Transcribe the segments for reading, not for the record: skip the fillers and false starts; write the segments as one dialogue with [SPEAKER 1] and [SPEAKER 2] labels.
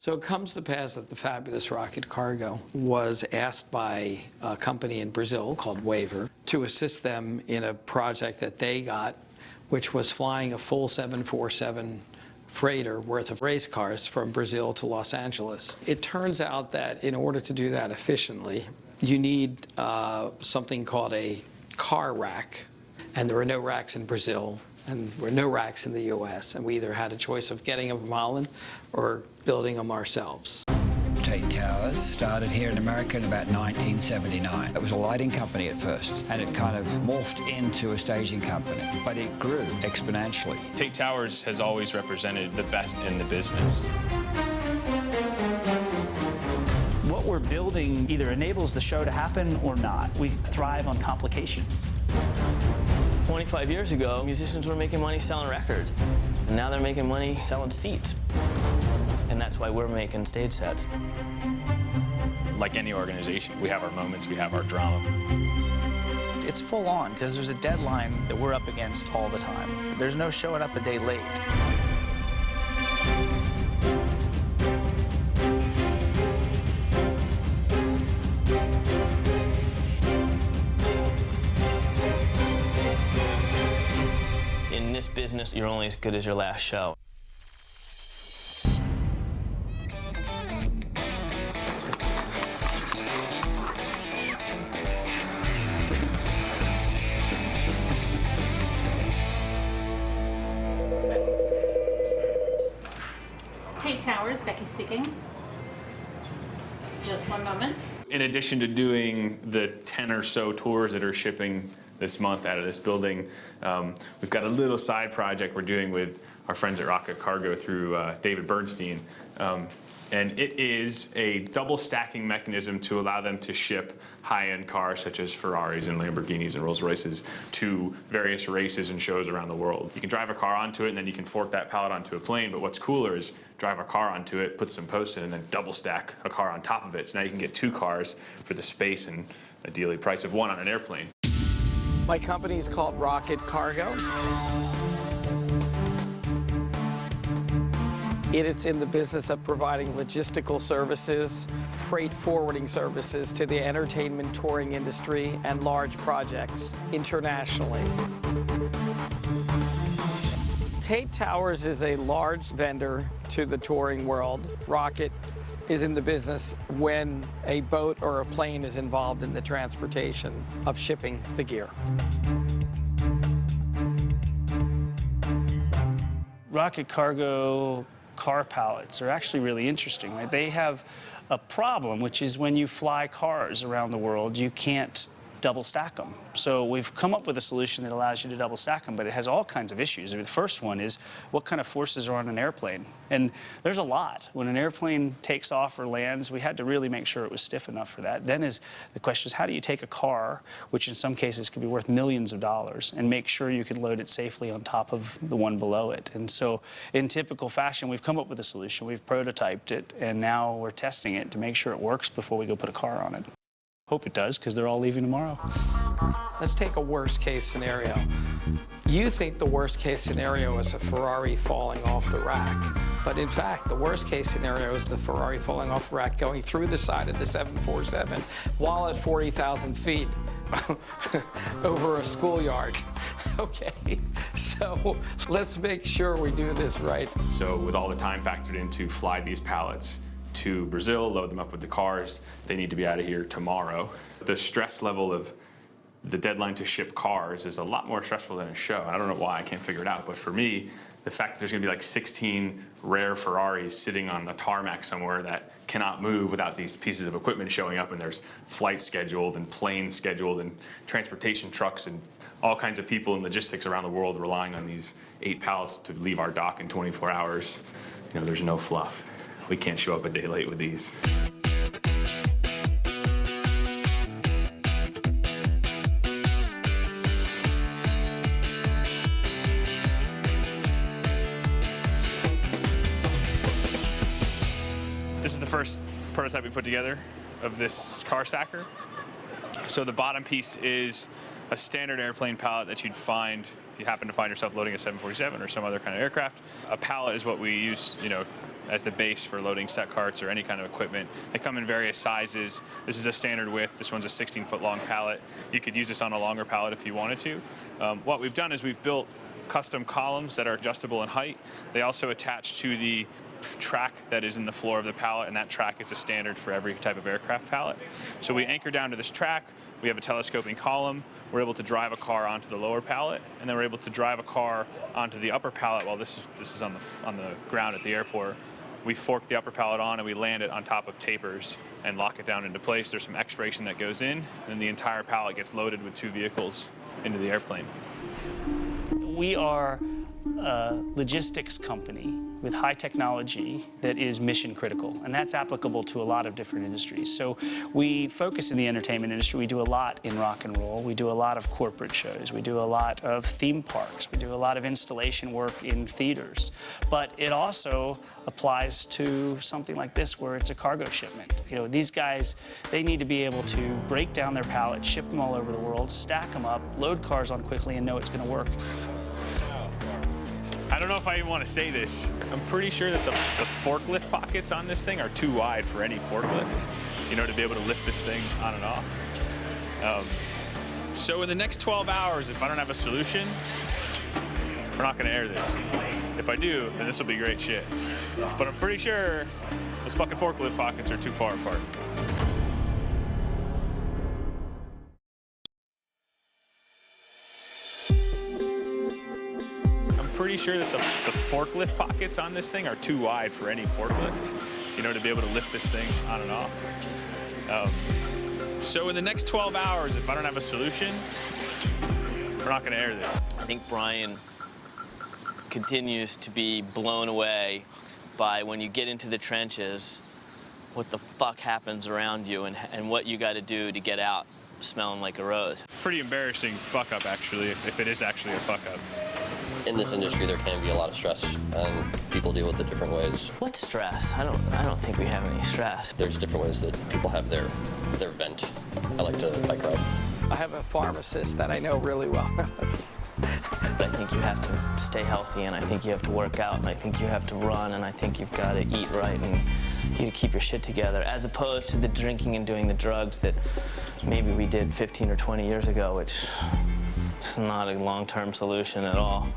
[SPEAKER 1] So it comes to pass that the fabulous Rocket Cargo was asked by a company in Brazil called Waver to assist them in a project that they got, which was flying a full 747 freighter worth of race cars from Brazil to Los Angeles. It turns out that in order to do that efficiently, you need something called a car rack, and there were no racks in Brazil. And there were no racks in the U.S., and we either had a choice of getting them from Holland or building them ourselves.
[SPEAKER 2] Tait Towers started here in America in about 1979. It was a lighting company at first, and it kind of morphed into a staging company, but it grew exponentially.
[SPEAKER 3] Tait Towers has always represented the best in the business.
[SPEAKER 4] What we're building either enables the show to happen or not. We thrive on complications.
[SPEAKER 5] 25 years ago, musicians were making money selling records. And now they're making money selling seats. And that's why we're making stage sets.
[SPEAKER 3] Like any organization, we have our moments, we have our drama.
[SPEAKER 4] It's full on because there's a deadline that we're up against all the time. There's no showing up a day late.
[SPEAKER 5] In this business, you're only as good as your last show.
[SPEAKER 6] Tait Towers, Becky speaking. Just one moment.
[SPEAKER 3] In addition to doing the 10 or so tours that are shipping this month out of this building, we've got a little side project we're doing with our friends at Rocket Cargo through David Bernstein. And it is a double stacking mechanism to allow them to ship high-end cars such as Ferraris and Lamborghinis and Rolls Royces to various races and shows around the world. You can drive a car onto it and then you can fork that pallet onto a plane, but what's cooler is drive a car onto it, put some posts in, and then double stack a car on top of it. So now you can get two cars for the space and ideally price of one on an airplane.
[SPEAKER 1] My company is called Rocket Cargo. It is in the business of providing logistical services, freight forwarding services to the entertainment touring industry and large projects internationally. Tait Towers is a large vendor to the touring world. Rocket is in the business when a boat or a plane is involved in the transportation of shipping the gear.
[SPEAKER 4] Rocket Cargo car pallets are actually really interesting, right? They have a problem, which is when you fly cars around the world, you can't double stack them. So we've come up with a solution that allows you to double stack them, but it has all kinds of issues. The first one is what kind of forces are on an airplane? And there's a lot. When an airplane takes off or lands, we had to really make sure it was stiff enough for that. Then the question is, how do you take a car, which in some cases could be worth millions of dollars, and make sure you can load it safely on top of the one below it? And so in typical fashion, we've come up with a solution. We've prototyped it, and now we're testing it to make sure it works before we go put a car on it. Hope it does, because they're all leaving tomorrow.
[SPEAKER 1] Let's take a worst-case scenario. You think the worst-case scenario is a Ferrari falling off the rack, but in fact, the worst-case scenario is the Ferrari falling off the rack going through the side of the 747 while at 40,000 feet over a schoolyard. Okay, so let's make sure we do this right.
[SPEAKER 3] So with all the time factored in to fly these pallets to Brazil, load them up with the cars, they need to be out of here tomorrow. The stress level of the deadline to ship cars is a lot more stressful than a show. I don't know why, I can't figure it out, but for me, the fact that there's gonna be like 16 rare Ferraris sitting on the tarmac somewhere that cannot move without these pieces of equipment showing up, and there's flights scheduled and planes scheduled and transportation trucks and all kinds of people and logistics around the world relying on these 8 pallets to leave our dock in 24 hours. You know, there's no fluff. We can't show up a day late with these. This is the first prototype we put together of this car stacker. So the bottom piece is a standard airplane pallet that you'd find if you happen to find yourself loading a 747 or some other kind of aircraft. A pallet is what we use, you know, as the base for loading set carts or any kind of equipment. They come in various sizes. This is a standard width. This one's a 16-foot long pallet. You could use this on a longer pallet if you wanted to. What we've done is we've built custom columns that are adjustable in height. They also attach to the track that is in the floor of the pallet, and that track is a standard for every type of aircraft pallet. So we anchor down to this track. We have a telescoping column. We're able to drive a car onto the lower pallet, and then we're able to drive a car onto the upper pallet while this is on the ground at the airport. We fork the upper pallet on and we land it on top of tapers and lock it down into place. There's some expiration that goes in, and then the entire pallet gets loaded with 2 vehicles into the airplane.
[SPEAKER 4] We are a logistics company with high technology that is mission critical, and that's applicable to a lot of different industries. So we focus in the entertainment industry. We do a lot in rock and roll. We do a lot of corporate shows. We do a lot of theme parks. We do a lot of installation work in theaters. But it also applies to something like this where it's a cargo shipment. You know, these guys, they need to be able to break down their pallets, ship them all over the world, stack them up, load cars on quickly, and know it's going to work.
[SPEAKER 3] I don't know if I even want to say this. I'm pretty sure that the forklift pockets on this thing are too wide for any forklift, you know, to be able to lift this thing on and off. So in the next 12 hours, if I don't have a solution, we're not going to air this. If I do, then this will be great shit. But I'm pretty sure those fucking forklift pockets are too far apart. Pretty sure that the forklift pockets on this thing are too wide for any forklift, you know, to be able to lift this thing on and off. So in the next 12 hours, if I don't have a solution, we're not going to air this.
[SPEAKER 5] I think Brian continues to be blown away by when you get into the trenches, what the fuck happens around you and what you got to do to get out smelling like a rose.
[SPEAKER 3] It's a pretty embarrassing fuck up, actually, if it is actually a fuck up.
[SPEAKER 7] In this industry, there can be a lot of stress, and people deal with it different ways.
[SPEAKER 5] What stress? I don't think we have any stress.
[SPEAKER 7] There's different ways that people have their vent. I like to bike ride.
[SPEAKER 1] I have a pharmacist that I know really well.
[SPEAKER 5] But I think you have to stay healthy, and I think you have to work out, and I think you have to run, and I think you've got to eat right, and you to keep your shit together, as opposed to the drinking and doing the drugs that maybe we did 15 or 20 years ago, which is not a long-term solution at all.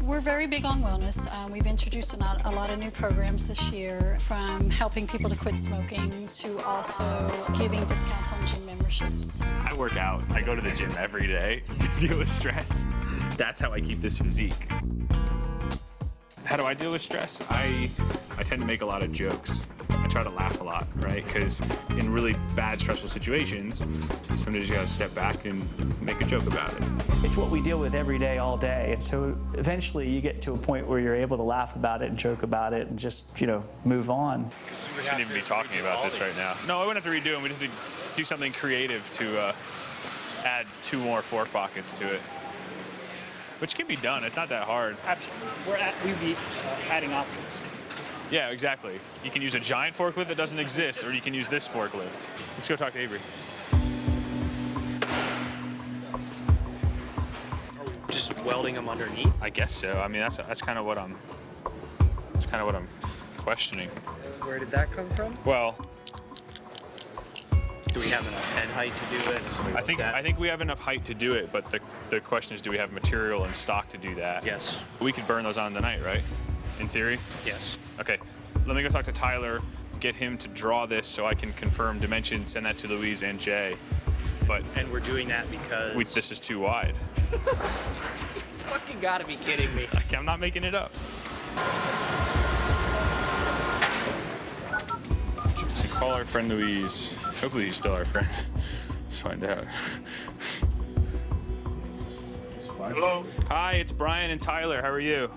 [SPEAKER 8] We're very big on wellness. We've introduced a lot of new programs this year, from helping people to quit smoking to also giving discounts on gym memberships.
[SPEAKER 3] I work out. I go to the gym every day to deal with stress. That's how I keep this physique. How do I deal with stress? I tend to make a lot of jokes. I try to laugh a lot, right? Because in really bad, stressful situations, sometimes you gotta step back and make a joke about it.
[SPEAKER 4] It's what we deal with every day, all day. And so eventually you get to a point where you're able to laugh about it and joke about it and just, you know, move on.
[SPEAKER 3] We shouldn't even be talking about this right now. No, I wouldn't have to redo them. We'd have to do something creative to add 2 more fork pockets to it. Which can be done. It's not that hard.
[SPEAKER 4] Absolutely. We'd be adding options.
[SPEAKER 3] Yeah, exactly. You can use a giant forklift that doesn't exist, or you can use this forklift. Let's go talk to Avery.
[SPEAKER 9] Just welding them underneath?
[SPEAKER 3] I guess so. I mean, that's kind of what I'm questioning.
[SPEAKER 9] Where did that come from?
[SPEAKER 3] Well,
[SPEAKER 9] Do we have enough head height to do it?
[SPEAKER 3] I think we have enough height to do it, but the question is, do we have material in stock to do that?
[SPEAKER 9] Yes.
[SPEAKER 3] We could burn those on tonight, right? In theory?
[SPEAKER 9] Yes.
[SPEAKER 3] Okay, let me go talk to Tyler, get him to draw this so I can confirm dimensions, send that to Louise and Jay.
[SPEAKER 9] And we're doing that because...
[SPEAKER 3] This is too wide.
[SPEAKER 9] You fucking gotta be kidding me.
[SPEAKER 3] I'm not making it up. Call our friend Louise. Hopefully he's still our friend. Let's find out.
[SPEAKER 10] Hello.
[SPEAKER 3] Hi, it's Brian and Tyler. How are you?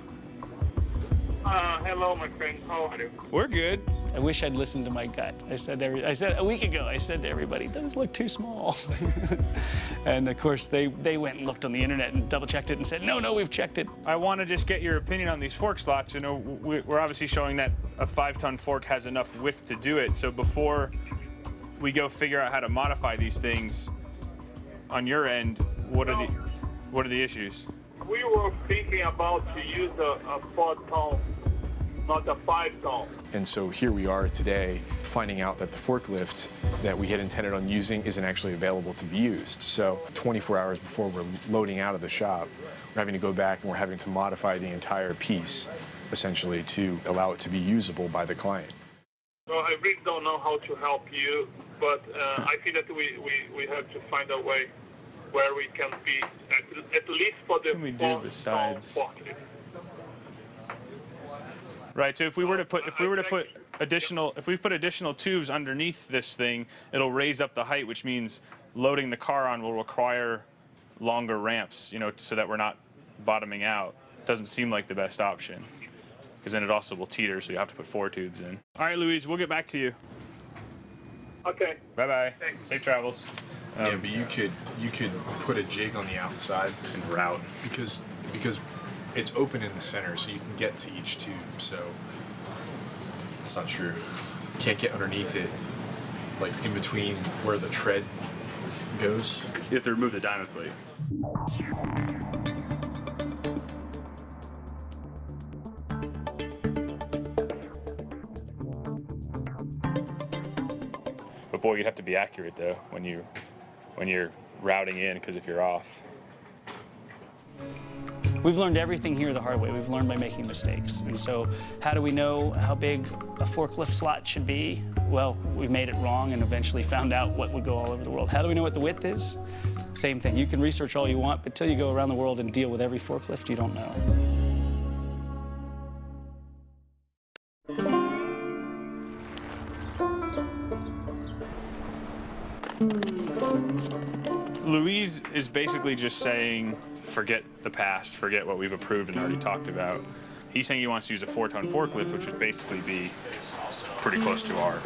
[SPEAKER 10] Hello, my friend. How are you?
[SPEAKER 3] We're good.
[SPEAKER 4] I wish I'd listened to my gut. I said a week ago, I said to everybody, those look too small. And of course, they went and looked on the internet and double checked it and said, no, we've checked it.
[SPEAKER 3] I want to just get your opinion on these fork slots. You know, we're obviously showing that a 5-ton fork has enough width to do it. So before we go figure out how to modify these things on your end, what are the issues?
[SPEAKER 10] We were thinking about to use a 4-ton not a 5-ton.
[SPEAKER 11] And so here we are today finding out that the forklift that we had intended on using isn't actually available to be used. So 24 hours before we're loading out of the shop, we're having to go back and we're having to modify the entire piece, essentially, to allow it to be usable by the client.
[SPEAKER 10] So I really don't know how to help you, but I feel that we have to find a way where we can be, at least for the
[SPEAKER 3] Can we do besides?
[SPEAKER 10] forklift.
[SPEAKER 3] Right. So if we put additional tubes underneath this thing, it'll raise up the height, which means loading the car on will require longer ramps, so that we're not bottoming out. Doesn't seem like the best option, because then it also will teeter, so you have to put 4 tubes in. All right, Louise, we'll get back to you.
[SPEAKER 10] Okay.
[SPEAKER 3] Bye-bye. Safe travels.
[SPEAKER 11] Yeah, but you could put a jig on the outside
[SPEAKER 3] And route.
[SPEAKER 11] because it's open in the center, so you can get to each tube. So that's not true. You can't get underneath it, like in between where the tread goes.
[SPEAKER 3] You have to remove the diamond plate. But boy, you'd have to be accurate though when you're routing in, because if you're off.
[SPEAKER 4] We've learned everything here the hard way. We've learned by making mistakes. And so how do we know how big a forklift slot should be? Well, we made it wrong and eventually found out what would go all over the world. How do we know what the width is? Same thing. You can research all you want, but till you go around the world and deal with every forklift, you don't know.
[SPEAKER 3] Louise is basically just saying, forget the past, forget what we've approved and already talked about. He's saying he wants to use a 4-ton forklift, which would basically be pretty close to our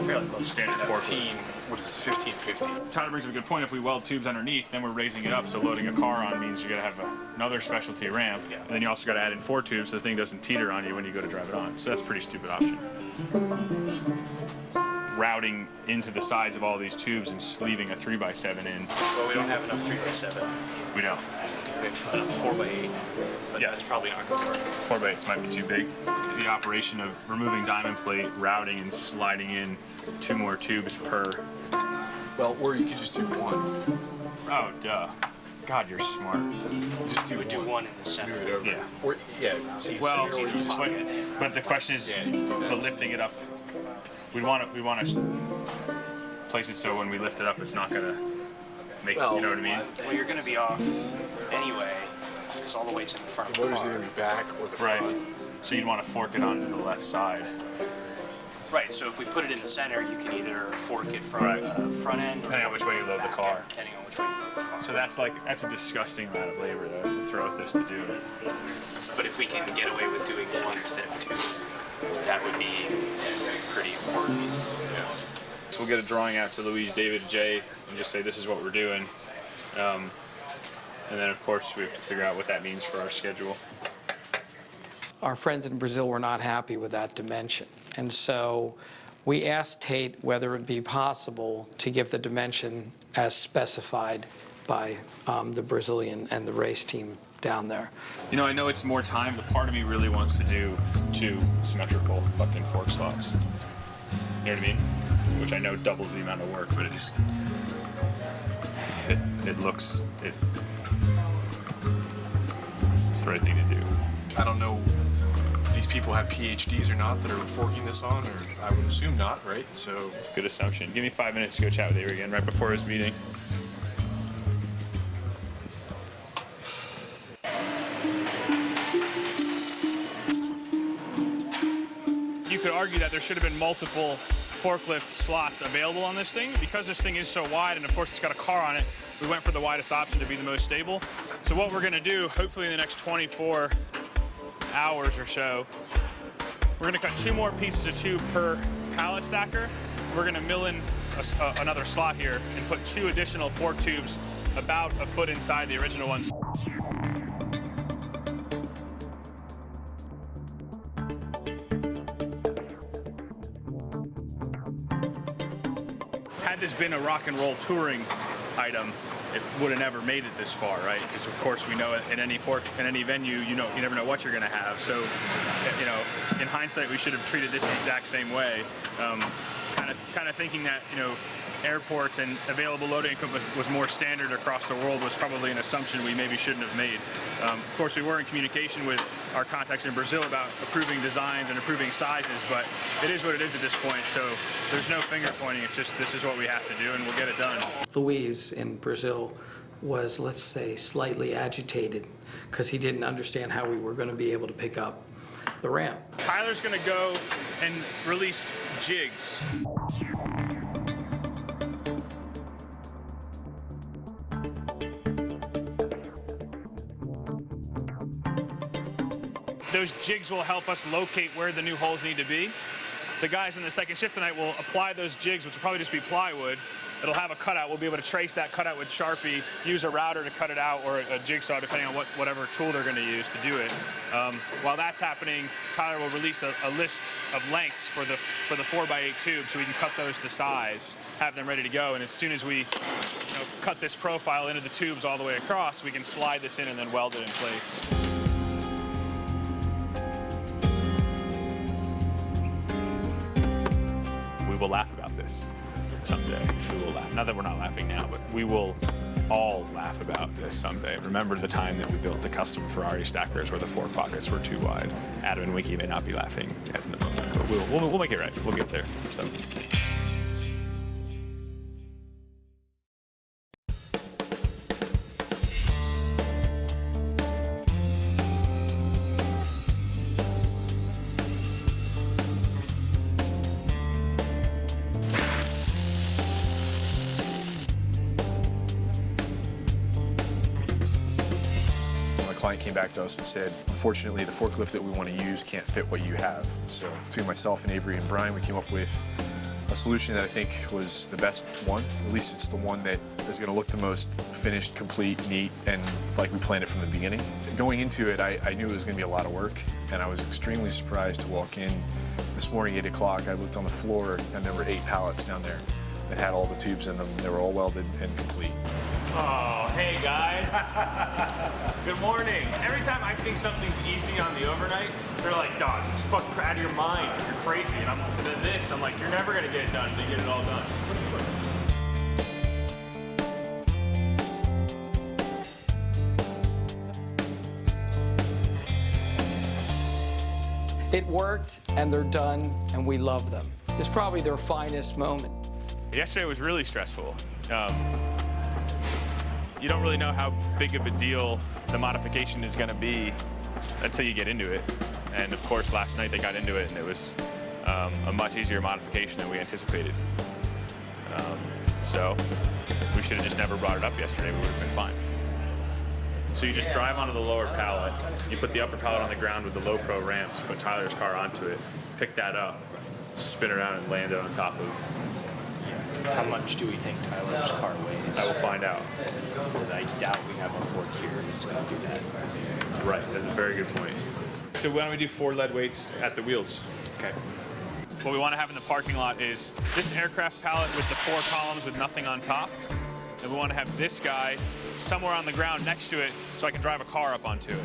[SPEAKER 3] standard forklift.
[SPEAKER 11] What is this, 1550?
[SPEAKER 3] Tyler brings up a good point. If we weld tubes underneath, then we're raising it up, so loading a car on means you gotta have another specialty ramp, and then you also gotta add in 4 tubes so the thing doesn't teeter on you when you go to drive it on. So that's a pretty stupid option. Routing into the sides of all these tubes and sleeving a 3x7 in.
[SPEAKER 9] Well, we don't have enough 3x7.
[SPEAKER 3] We don't.
[SPEAKER 9] We have enough 4x8, but
[SPEAKER 3] Yeah.
[SPEAKER 9] that's probably not going to work.
[SPEAKER 3] 4x8s might be too big. The operation of removing diamond plate, routing, and sliding in 2 more tubes per.
[SPEAKER 11] Well, or you could just do one.
[SPEAKER 3] Oh, duh. God, you're smart.
[SPEAKER 11] Just do
[SPEAKER 9] We would do one in the center.
[SPEAKER 11] Move it over.
[SPEAKER 3] Yeah.
[SPEAKER 11] Or, yeah. So
[SPEAKER 3] Well,
[SPEAKER 9] it's in your pocket.
[SPEAKER 3] but the question is,
[SPEAKER 11] Yeah, you can do that.
[SPEAKER 3] but lifting it up, we want to place it so when we lift it up, it's not gonna make.
[SPEAKER 11] Well,
[SPEAKER 3] you know what I mean?
[SPEAKER 9] Well, you're going to be off anyway, because all the weight's in the front of
[SPEAKER 11] the
[SPEAKER 9] the
[SPEAKER 11] motor's
[SPEAKER 9] car.
[SPEAKER 11] either gonna be back or the
[SPEAKER 3] Right.
[SPEAKER 11] front.
[SPEAKER 3] So you'd want to fork it onto the left side.
[SPEAKER 9] Right, so if we put it in the center, you can either fork it from
[SPEAKER 3] Right.
[SPEAKER 9] the front end or
[SPEAKER 3] Depending on
[SPEAKER 9] fork
[SPEAKER 3] which
[SPEAKER 9] it
[SPEAKER 3] way
[SPEAKER 9] from
[SPEAKER 3] you load the
[SPEAKER 9] back
[SPEAKER 3] car.
[SPEAKER 9] end, depending on which way you load the car.
[SPEAKER 3] So that's a disgusting amount of labor to throw at this to do.
[SPEAKER 9] But if we can get away with doing one instead of 2, that would be pretty important.
[SPEAKER 3] So we'll get a drawing out to Louise, David, and Jay, and just say this is what we're doing. And then, of course, we have to figure out what that means for our schedule.
[SPEAKER 1] Our friends in Brazil were not happy with that dimension. And so we asked Tait whether it would be possible to give the dimension as specified by the Brazilian and the race team down there.
[SPEAKER 3] You know, I know it's more time, but part of me really wants to do 2 symmetrical fucking fork slots. You know what I mean? Which I know doubles the amount of work, but it's the right thing to do.
[SPEAKER 11] I don't know if these people have PhDs or not that are forking this on, or I would assume not, right? So
[SPEAKER 3] It's a good assumption. Give me 5 minutes to go chat with Avery again right before his meeting. You could argue that there should have been multiple forklift slots available on this thing. Because this thing is so wide, and of course it's got a car on it, we went for the widest option to be the most stable. So what we're gonna do, hopefully in the next 24 hours or so, we're gonna cut 2 more pieces of tube per pallet stacker. We're gonna mill in another slot here and put 2 additional fork tubes about a foot inside the original ones. Had this been a rock and roll touring item,
[SPEAKER 12] it would have never made it this far, right? Because of course we know in any venue, you never know what you're going to have. So, in hindsight, we should have treated this the exact same way. Kind of thinking that airports and available loading equipment was more standard across the world was probably an assumption we maybe shouldn't have made. Of course, we were in communication with our contacts in Brazil about approving designs and approving sizes, but it is what it is at this point, so there's no finger pointing. It's just this is what we have to do, and we'll get it done.
[SPEAKER 1] Luis in Brazil was, let's say, slightly agitated because he didn't understand how we were going to be able to pick up the ramp.
[SPEAKER 12] Tyler's going to go and release jigs. Those jigs will help us locate where the new holes need to be. The guys in the second shift tonight will apply those jigs, which will probably just be plywood. It'll have a cutout. We'll be able to trace that cutout with Sharpie, use a router to cut it out, or a jigsaw, depending on whatever tool they're going to use to do it. While that's happening, Tyler will release a list of lengths for the 4x8 tubes, so we can cut those to size, have them ready to go. And as soon as we cut this profile into the tubes all the way across, we can slide this in and then weld it in place. We will laugh about this someday. We will laugh. Not that we're not laughing now, but we will all laugh about this someday. Remember the time that we built the custom Ferrari stackers where the fork pockets were too wide. Adam and Winky may not be laughing at the moment, but we'll make it right. We'll get there. So.
[SPEAKER 11] Client came back to us and said, unfortunately, the forklift that we want to use can't fit what you have. So between myself and Avery and Brian, we came up with a solution that I think was the best one. At least it's the one that is going to look the most finished, complete, neat, and like we planned it from the beginning. Going into it, I knew it was going to be a lot of work, and I was extremely surprised to walk in this morning at 8 o'clock. I looked on the floor, and there were 8 pallets down there that had all the tubes in them. They were all welded and complete.
[SPEAKER 9] Oh, hey guys. Good morning. Every time I think something's easy on the overnight, they're like, dog, just fucking out of your mind. You're crazy. And I'm like, you're never gonna get it done until you get it all done.
[SPEAKER 1] It worked, and they're done, and we love them. It's probably their finest moment.
[SPEAKER 3] Yesterday was really stressful. You don't really know how big of a deal the modification is going to be until you get into it. And of course, last night they got into it, and it was a much easier modification than we anticipated. So we should have just never brought it up yesterday. We would have been fine. So you just drive onto the lower pallet. You put the upper pallet on the ground with the low pro ramps, put Tyler's car onto it, pick that up, spin around and land it on top of.
[SPEAKER 9] How much do we think Tyler's car weighs?
[SPEAKER 3] I will find out.
[SPEAKER 9] I doubt we have a fork here that's going to do that.
[SPEAKER 3] Right, that's a very good point. So why don't we do 4 lead weights at the wheels?
[SPEAKER 12] Okay. What we want to have in the parking lot is this aircraft pallet with the 4 columns with nothing on top. And we want to have this guy somewhere on the ground next to it so I can drive a car up onto it.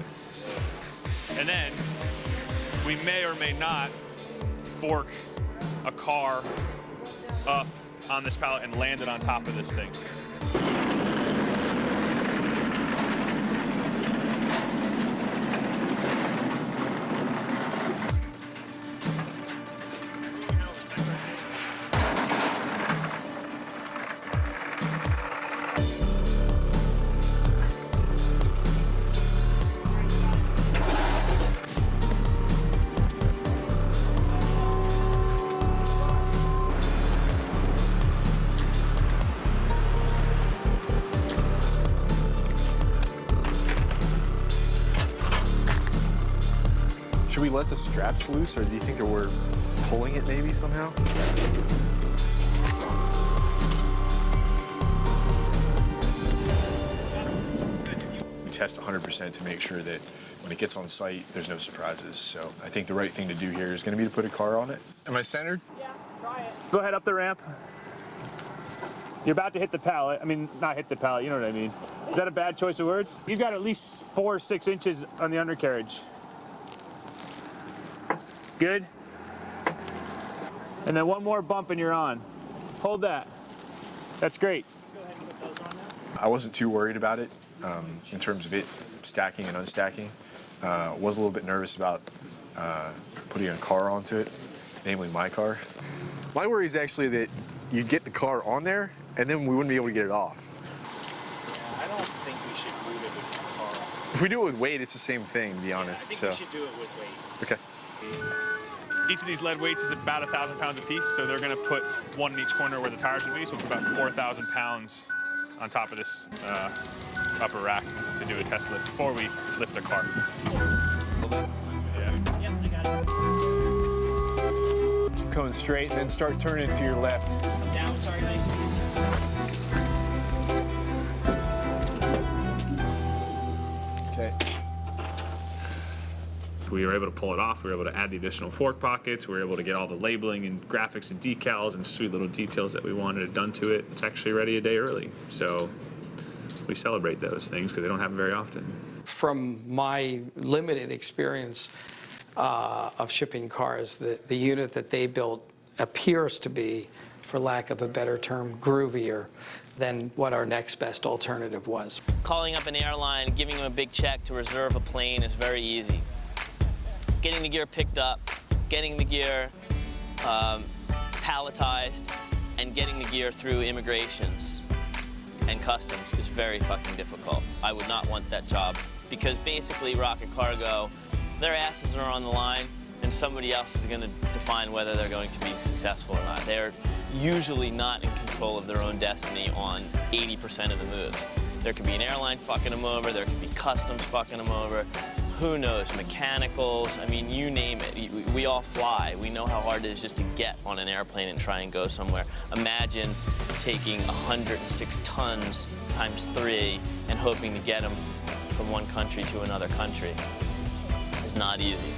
[SPEAKER 12] And then we may or may not fork a car up on this pallet and land it on top of this thing.
[SPEAKER 11] Should we let the straps loose, or do you think that we're pulling it maybe somehow? We test 100% to make sure that when it gets on site, there's no surprises. So I think the right thing to do here is going to be to put a car on it. Am I centered?
[SPEAKER 12] Yeah, try it. Go ahead up the ramp. You're about to hit the pallet. I mean, not hit the pallet, you know what I mean. Is that a bad choice of words? You've got at least 4 or 6 inches on the undercarriage. Good? And then one more bump and you're on. Hold that. That's great.
[SPEAKER 11] I wasn't too worried about it in terms of it stacking and unstacking. Was a little bit nervous about putting a car onto it, namely my car. My worry is actually that you'd get the car on there and then we wouldn't be able to get it off.
[SPEAKER 9] Yeah, I don't think we should boot it with the car.
[SPEAKER 11] If we do it with weight, it's the same thing, to be honest.
[SPEAKER 9] I think we should do it with weight.
[SPEAKER 11] Okay.
[SPEAKER 12] Each of these lead weights is about 1,000 pounds a piece, so they're gonna put one in each corner where the tires would be, so it's about 4,000 pounds on top of this upper rack to do a test lift before we lift a car. Yeah.
[SPEAKER 6] Yep, I got it.
[SPEAKER 11] Keep going straight and then start turning to your left.
[SPEAKER 6] Down, sorry, nice.
[SPEAKER 11] Okay.
[SPEAKER 3] We were able to pull it off. We were able to add the additional fork pockets. We were able to get all the labeling and graphics and decals and sweet little details that we wanted done to it. It's actually ready a day early. So we celebrate those things because they don't happen very often.
[SPEAKER 1] From my limited experience of shipping cars, the unit that they built appears to be, for lack of a better term, groovier than what our next best alternative was.
[SPEAKER 5] Calling up an airline, giving them a big check to reserve a plane is very easy. Getting the gear picked up, getting the gear palletized, and getting the gear through immigrations and customs is very fucking difficult. I would not want that job because basically Rocket Cargo, their asses are on the line and somebody else is going to define whether they're going to be successful or not. They're usually not in control of their own destiny on 80% of the moves. There could be an airline fucking them over, there could be customs fucking them over. Who knows, mechanicals, I mean, you name it. We all fly. We know how hard it is just to get on an airplane and try and go somewhere. Imagine taking 106 tons times 3 and hoping to get them from one country to another country. It's not easy.